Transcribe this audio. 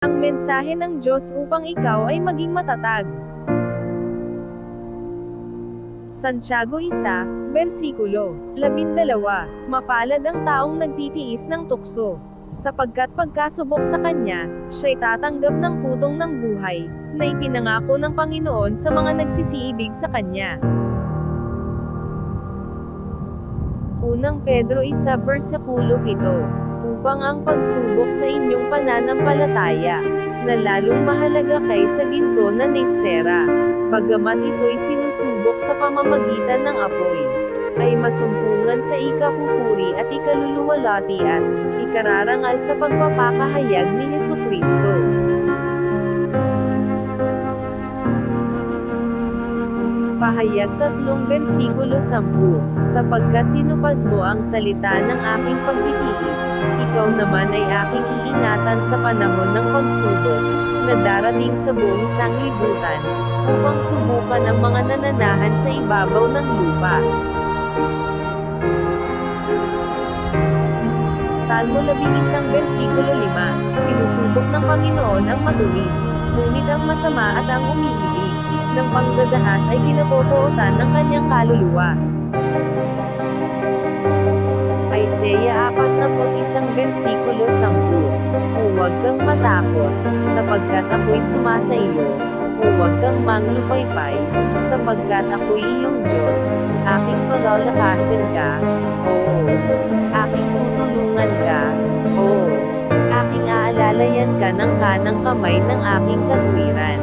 Ang mensahe ng Diyos upang ikaw ay maging matatag. Santiago 1, versikulo 12. Mapalad ang taong nagtitiis ng tukso, sapagkat pagkasubok sa kanya, siya'y tatanggap ng putong ng buhay, na ipinangako ng Panginoon sa mga nagsisiibig sa kanya. Unang Pedro 1, versikulo 7. Upang ang pagsubok sa inyong pananampalataya, na lalong mahalaga kaysa ginto na nisera, bagamat ito'y sinusubok sa pamamagitan ng apoy, ay masumpungan sa ikapupuri at ikaluluwalhati at ikararangal sa pagpapakahayag ni Hesukristo. Pahayag 3, versikulo 10. Sapagkat tinupad mo ang salita ng aking pagtitiis, ikaw naman ay aking iingatan sa panahon ng pagsubok, na darating sa buong sanglibutan, upang subukan ang mga nananahan sa ibabaw ng lupa. Salmo 11, versikulo 5. Sinusubok ng Panginoon ang matuwid, ngunit ang masama at ang umiibig ng pangdadahas ay kinapopootan ng kanyang kaluluwa. Isaiah 41, versikulo 10. Huwag kang matakot, sapagkat ako'y sumasa iyo. Huwag kang manglupaypay, sapagkat ako'y iyong Diyos. Aking palalakasin ka, oo. Aking tutulungan ka, oo. Aking aalalayan ka ng kanang kamay ng aking katwiran.